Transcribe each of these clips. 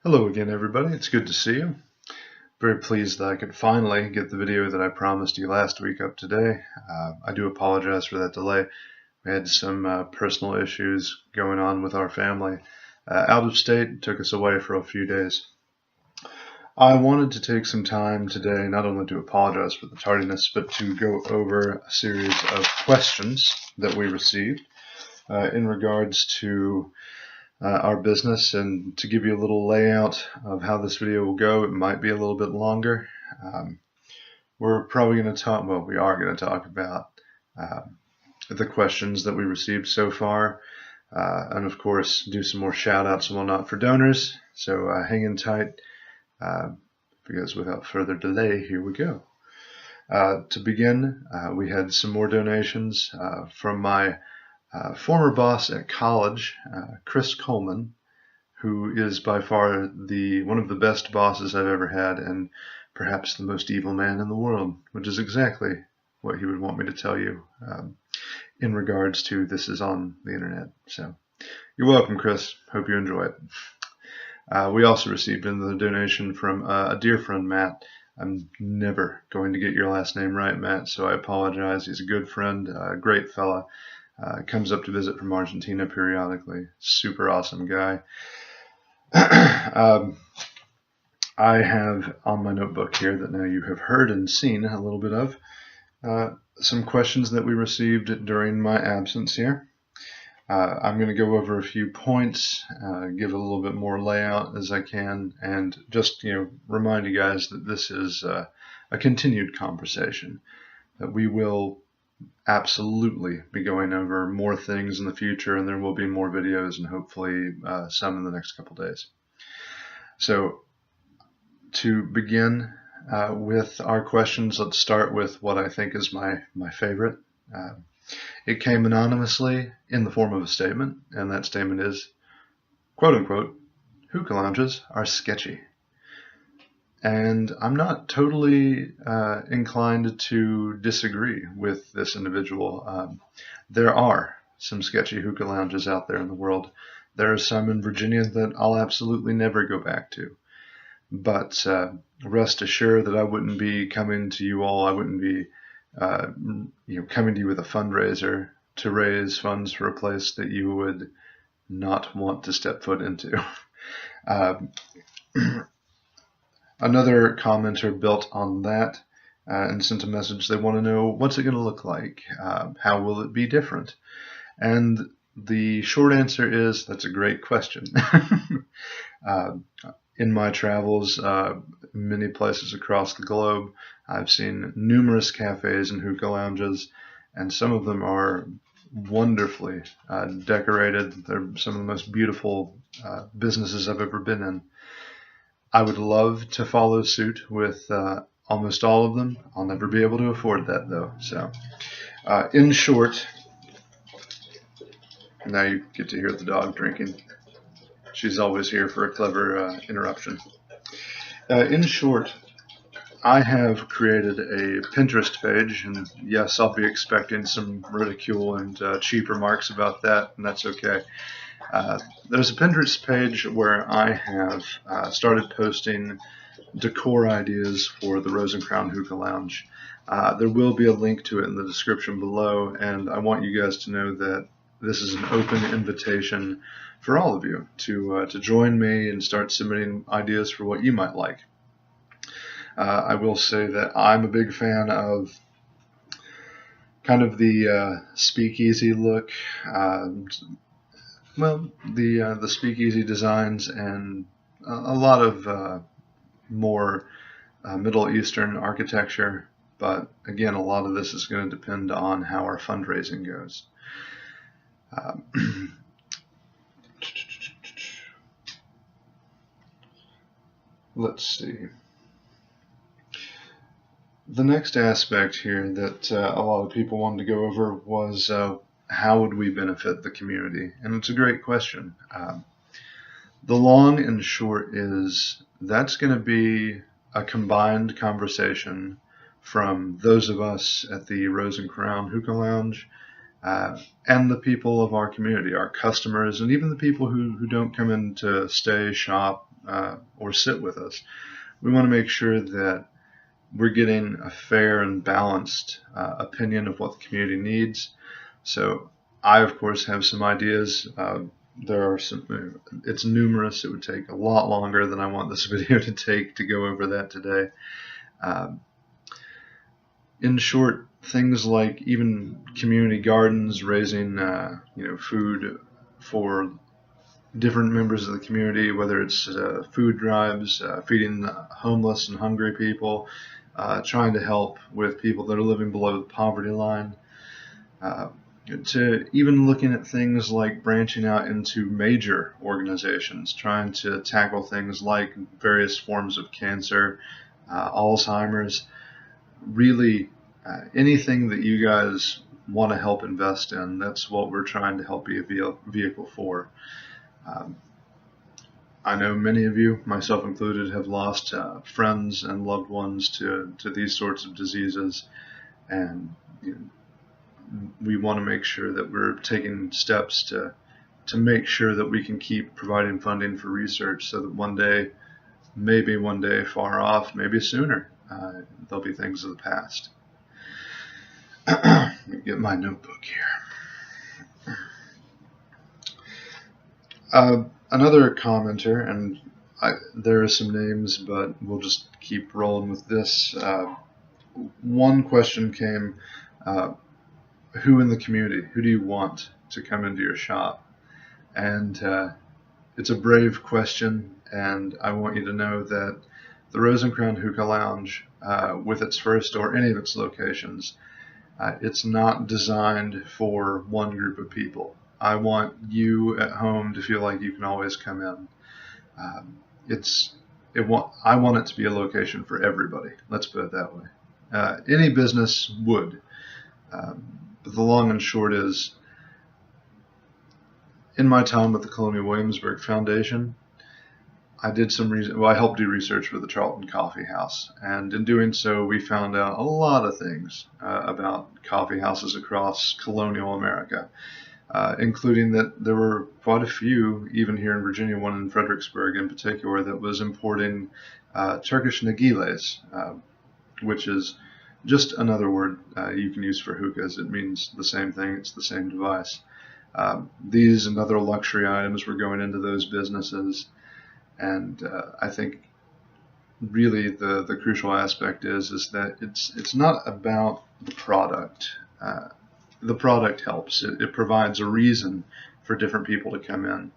Hello again, everybody. It's good to see you. Very pleased that I could finally get the video that I promised you last week up today. I do apologize for that delay. We had some personal issues going on with our family out of state. Took us away for a few days. I wanted to take some time today not only to apologize for the tardiness, but to go over a series of questions that we received in regards to our business, and to give you a little layout of how this video will go. It might be a little bit longer. We're probably going to talk, well, we are going to talk about the questions that we received so far, and of course do some more shout outs and whatnot for donors. So hang in tight, because without further delay, here we go. To begin, we had some more donations from my former boss at college, Chris Coleman, who is by far one of the best bosses I've ever had, and perhaps the most evil man in the world, which is exactly what he would want me to tell you in regards to this is on the internet. So you're welcome, Chris. Hope you enjoy it. We also received another donation from a dear friend, Matt. I'm never going to get your last name right, Matt, so I apologize. He's a good friend, a great fella. Comes up to visit from Argentina periodically. Super awesome guy. I have on my notebook here that now you have heard and seen a little bit of some questions that we received during my absence here. I'm going to go over a few points, give a little bit more layout as I can, and just remind you guys that this is a continued conversation, that we will absolutely be going over more things in the future, and there will be more videos, and hopefully some in the next couple days. So to begin with our questions, let's start with what I think is my favorite. It came anonymously in the form of a statement, and that statement is, quote unquote, "Hookah lounges are sketchy." And I'm not totally inclined to disagree with this individual. There are some sketchy hookah lounges out there in the world. There are some in Virginia that I'll absolutely never go back to. But rest assured that I wouldn't be coming to you all. I wouldn't be coming to you with a fundraiser to raise funds for a place that you would not want to step foot into. Another commenter built on that and sent a message. They want to know, what's it going to look like? How will it be different? And the short answer is, that's a great question. In my travels, many places across the globe, I've seen numerous cafes and hookah lounges, and some of them are wonderfully decorated. They're some of the most beautiful businesses I've ever been in. I would love to follow suit with almost all of them. I'll never be able to afford that, though. So, in short, now you get to hear the dog drinking. She's always here for a clever interruption. In short, I have created a Pinterest page, and yes, I'll be expecting some ridicule and cheap remarks about that, and that's okay. There's a Pinterest page where I have started posting decor ideas for the Rose and Crown Hookah Lounge. There will be a link to it in the description below, and I want you guys to know that this is an open invitation for all of you to join me and start submitting ideas for what you might like. I will say that I'm a big fan of kind of the speakeasy look. Well, the speakeasy designs, and a lot of more Middle Eastern architecture, but again, a lot of this is going to depend on how our fundraising goes. Let's see. The next aspect here that a lot of people wanted to go over was how would we benefit the community? And it's a great question. The long and short is that's going to be a combined conversation from those of us at the Rose and Crown Hookah Lounge and the people of our community, our customers, and even the people who don't come in to stay, shop, or sit with us. We want to make sure that we're getting a fair and balanced opinion of what the community needs. So I, of course, have some ideas. There are some, it's numerous. It would take a lot longer than I want this video to take to go over that today. In short, things like even community gardens, raising food for different members of the community, whether it's food drives, feeding homeless and hungry people, trying to help with people that are living below the poverty line, to even looking at things like branching out into major organizations, trying to tackle things like various forms of cancer, Alzheimer's, really anything that you guys want to help invest in. That's what we're trying to help be a vehicle for. I know many of you, myself included, have lost friends and loved ones to these sorts of diseases, and we want to make sure that we're taking steps to make sure that we can keep providing funding for research, so that one day, maybe one day far off, maybe sooner, there'll be things of the past. Let me get my notebook here. Another commenter, and there are some names, but we'll just keep rolling with this. One question came, who in the community, who do you want to come into your shop? And it's a brave question, and I want you to know that the Rose and Crown Hookah Lounge, with its first or any of its locations, it's not designed for one group of people. I want you at home to feel like you can always come in. I want it to be a location for everybody. Let's put it that way. Any business would. But the long and short is, in my time with the Colonial Williamsburg Foundation, I did some I helped do research with the Charlton Coffee House, and in doing so, we found out a lot of things about coffee houses across colonial America, including that there were quite a few, even here in Virginia, one in Fredericksburg in particular, that was importing Turkish nargilés, which is just another word you can use for hookahs. It means the same thing. It's the same device. These and other luxury items were going into those businesses. And I think really the crucial aspect is that it's not about the product. The product helps. It provides a reason for different people to come in.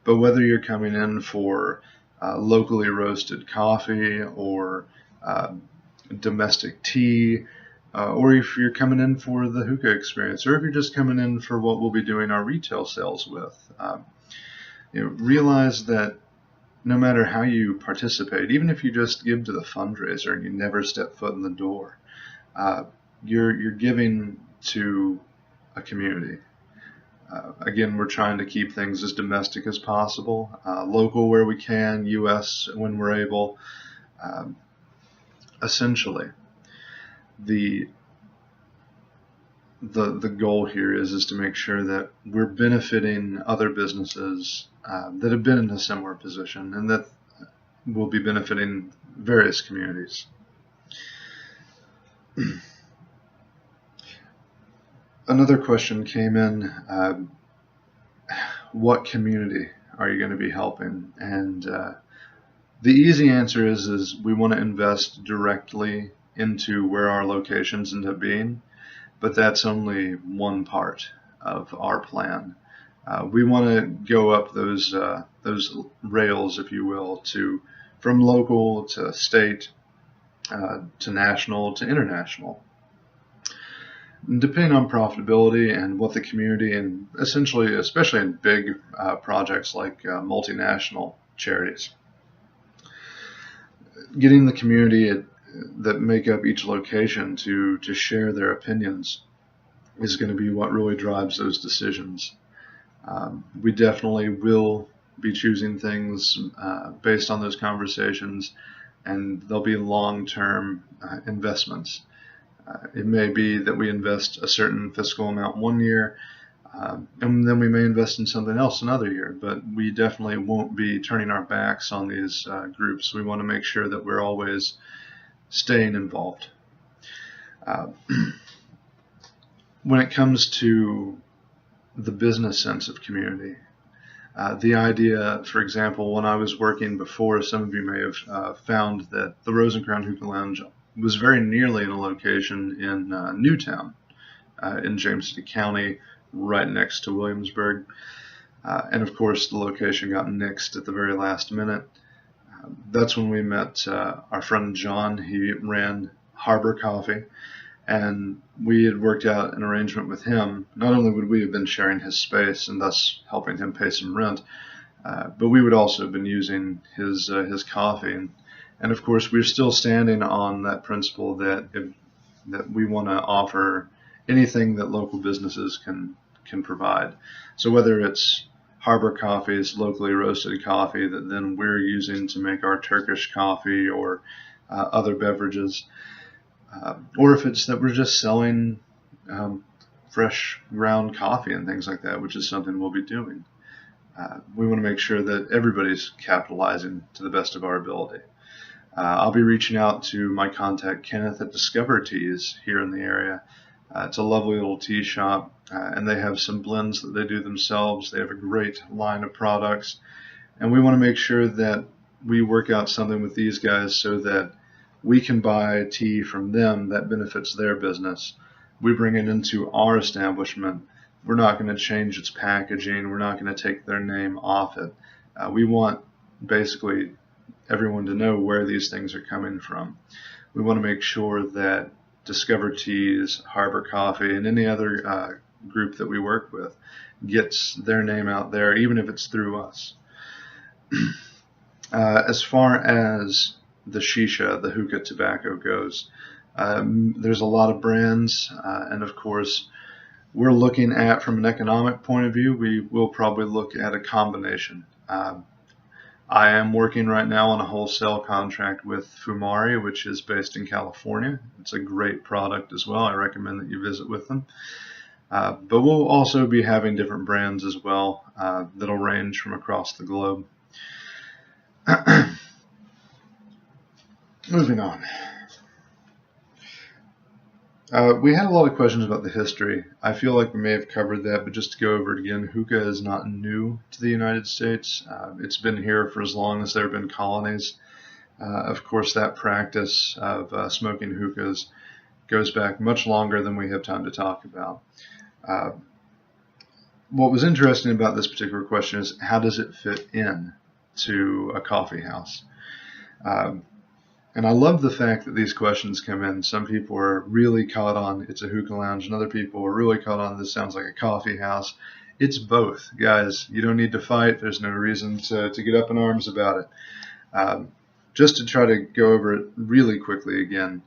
But whether you're coming in for locally roasted coffee or domestic tea, or if you're coming in for the hookah experience, or if you're just coming in for what we'll be doing our retail sales with, realize that no matter how you participate, even if you just give to the fundraiser and you never step foot in the door, you're giving to a community. Again, we're trying to keep things as domestic as possible, local where we can, U.S. when we're able. Essentially, the goal here is to make sure that we're benefiting other businesses that have been in a similar position, and that will be benefiting various communities. Another question came in, what community are you going to be helping? And the easy answer is we want to invest directly into where our locations end up being, but that's only one part of our plan. We want to go up those rails, if you will, from local to state, to national to international. Depending on profitability and what the community, and essentially, especially in big projects like multinational charities, getting the community that make up each location to share their opinions is going to be what really drives those decisions. We definitely will be choosing things based on those conversations, and they'll be long-term investments. It may be that we invest a certain fiscal amount one year, And then we may invest in something else another year, but we definitely won't be turning our backs on these groups. We want to make sure that we're always staying involved. When it comes to the business sense of community, the idea, for example, when I was working before, some of you may have found that the Rose and Crown Hookah Lounge was very nearly in a location in Newtown in James City County, right next to Williamsburg. And of course, the location got nixed at the very last minute. That's when we met our friend John. He ran Harbor Coffee, and we had worked out an arrangement with him. Not only would we have been sharing his space and thus helping him pay some rent, but we would also have been using his coffee. And of course, we're still standing on that principle that we want to offer anything that local businesses can provide. So whether it's Harbor Coffee's locally roasted coffee that then we're using to make our Turkish coffee or other beverages, or if it's that we're just selling fresh ground coffee and things like that, which is something we'll be doing. We want to make sure that everybody's capitalizing to the best of our ability. I'll be reaching out to my contact Kenneth at Discover Teas here in the area. It's a lovely little tea shop, and they have some blends that they do themselves. They have a great line of products, and we want to make sure that we work out something with these guys so that we can buy tea from them that benefits their business. We bring it into our establishment. We're not going to change its packaging. We're not going to take their name off it. We want basically everyone to know where these things are coming from. We want to make sure that Discover Teas, Harbor Coffee, and any other group that we work with gets their name out there, even if it's through us. As far as the shisha, the hookah tobacco goes, there's a lot of brands, and of course, we're looking at, from an economic point of view, we will probably look at a combination. I am working right now on a wholesale contract with Fumari, which is based in California. It's a great product as well. I recommend that you visit with them. But we'll also be having different brands as well that'll range from across the globe. Moving on. We had a lot of questions about the history. I feel like we may have covered that, but just to go over it again, hookah is not new to the United States. It's been here for as long as there have been colonies. Of course, that practice of smoking hookahs goes back much longer than we have time to talk about. What was interesting about this particular question is, how does it fit in to a coffee house? And I love the fact that these questions come in. Some people are really caught on it's a hookah lounge, and other people are really caught on this sounds like a coffee house. It's both, guys. You don't need to fight. There's no reason to get up in arms about it. Just to try to go over it really quickly again,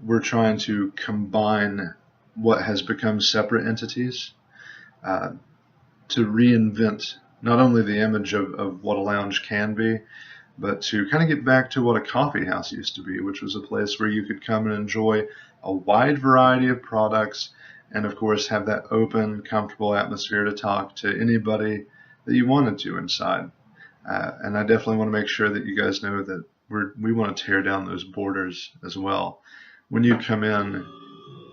we're trying to combine what has become separate entities to reinvent not only the image of what a lounge can be, but to kind of get back to what a coffee house used to be, which was a place where you could come and enjoy a wide variety of products and, of course, have that open, comfortable atmosphere to talk to anybody that you wanted to inside. And I definitely want to make sure that you guys know that we want to tear down those borders as well. When you come in,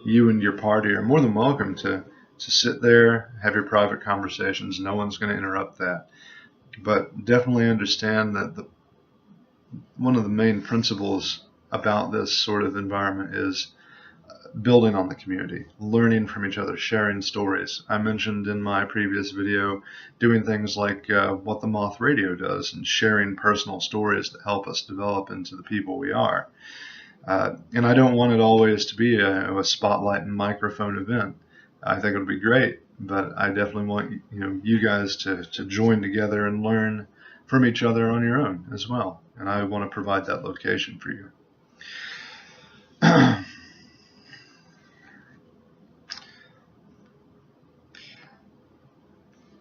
you and your party are more than welcome to sit there, have your private conversations. No one's going to interrupt that. But definitely understand that one of the main principles about this sort of environment is building on the community, learning from each other, sharing stories. I mentioned in my previous video doing things like what the Moth Radio does and sharing personal stories that help us develop into the people we are. And I don't want it always to be a spotlight and microphone event. I think it'll be great, but I definitely want you guys to join together and learn from each other on your own as well. And I want to provide that location for you.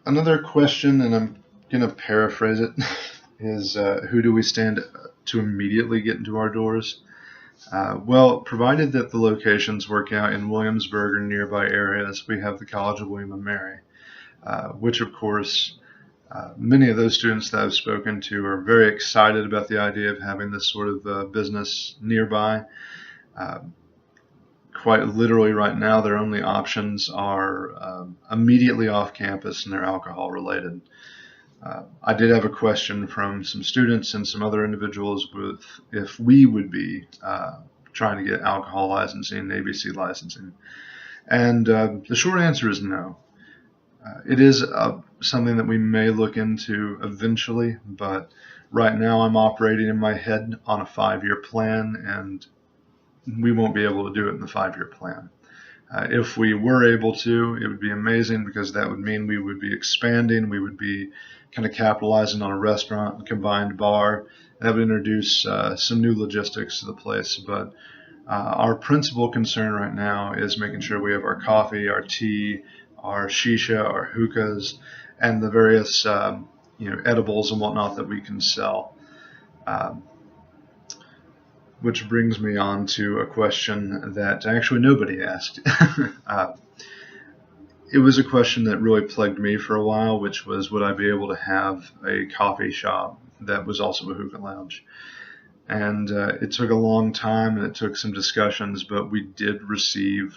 Another question, and I'm going to paraphrase it, is who do we stand to immediately get into our doors? Well, provided that the locations work out in Williamsburg or nearby areas, we have the College of William and Mary, which of course many of those students that I've spoken to are very excited about the idea of having this sort of business nearby. Uh, Quite literally right now, their only options are immediately off campus, and they're alcohol related. I did have a question from some students and some other individuals with if we would be trying to get alcohol licensing and ABC licensing. And the short answer is no. It is something that we may look into eventually, but right now I'm operating in my head on a 5-year plan, and we won't be able to do it in the 5-year plan. If we were able to, it would be amazing, because that would mean we would be expanding, we would be kind of capitalizing on a restaurant and combined bar. That would introduce some new logistics to the place, but our principal concern right now is making sure we have our coffee, our tea, our shisha, our hookahs, and the various edibles and whatnot that we can sell. Which brings me on to a question that actually nobody asked. It was a question that really plagued me for a while, which was, would I be able to have a coffee shop that was also a hookah lounge? And it took a long time, and it took some discussions, but we did receive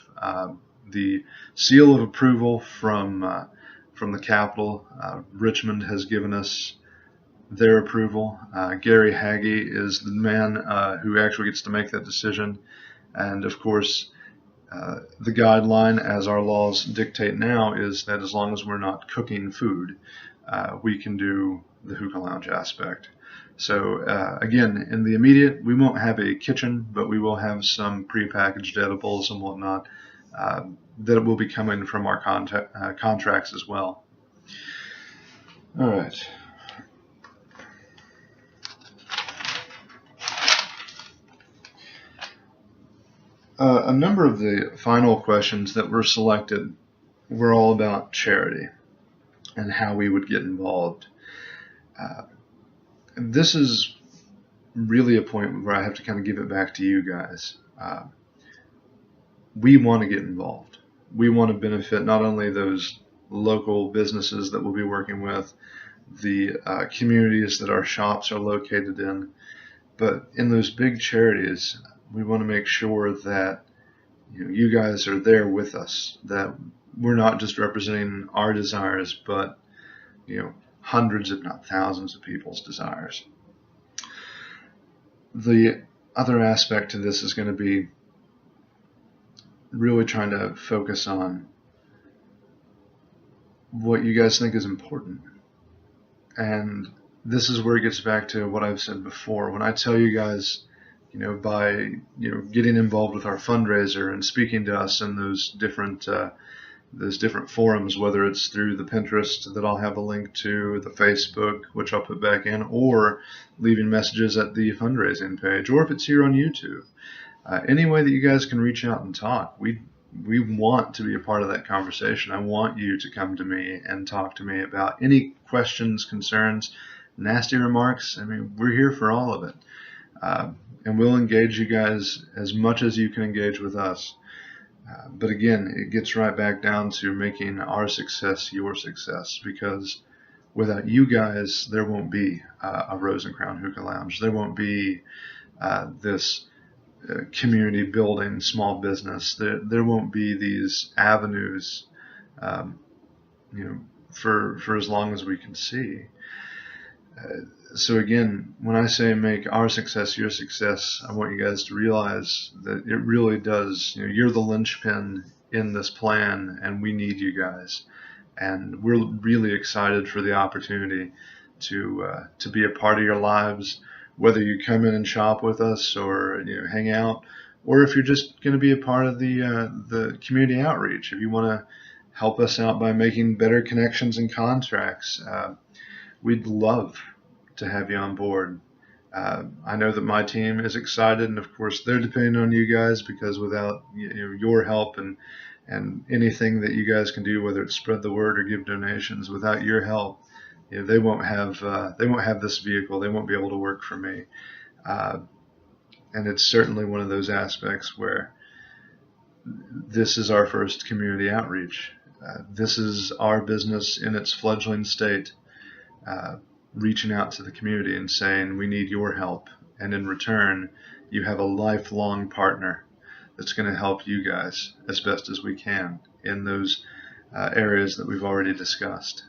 the seal of approval from the Capitol. Richmond has given us their approval. Gary Hagee is the man who actually gets to make that decision. And of course, the guideline, as our laws dictate now, is that as long as we're not cooking food, we can do the hookah lounge aspect. So again, in the immediate, we won't have a kitchen, but we will have some prepackaged edibles and whatnot that will be coming from our contracts as well. All right. A number of the final questions that were selected were all about charity and how we would get involved. This is really a point where I have to kind of give it back to you guys. We want to get involved. We want to benefit not only those local businesses that we'll be working with, the communities that our shops are located in, but in those big charities, we want to make sure that you guys are there with us, that we're not just representing our desires, but hundreds, if not thousands, of people's desires. The other aspect to this is going to be really trying to focus on what you guys think is important. And this is where it gets back to what I've said before. When I tell you guys, by getting involved with our fundraiser and speaking to us in those different forums, whether it's through the Pinterest that I'll have a link to, the Facebook, which I'll put back in, or leaving messages at the fundraising page, or if it's here on YouTube, any way that you guys can reach out and talk, we want to be a part of that conversation. I want you to come to me and talk to me about any questions, concerns, nasty remarks. I mean, we're here for all of it. And we'll engage you guys as much as you can engage with us. But again, it gets right back down to making our success your success, because without you guys, there won't be a Rose and Crown Hookah Lounge. There won't be this community building small business. There won't be these avenues, for as long as we can see. So again, when I say make our success your success, I want you guys to realize that it really does. You're the linchpin in this plan, and we need you guys. And we're really excited for the opportunity to be a part of your lives, whether you come in and shop with us, or hang out, or if you're just going to be a part of the community outreach. If you want to help us out by making better connections and contracts, we'd love to have you on board. I know that my team is excited, and of course they're depending on you guys, because without your help and anything that you guys can do, whether it's spread the word or give donations, without your help, they won't have this vehicle. They won't be able to work for me. And it's certainly one of those aspects where this is our first community outreach. This is our business in its fledgling state, reaching out to the community and saying, we need your help. And in return, you have a lifelong partner that's going to help you guys as best as we can in those areas that we've already discussed.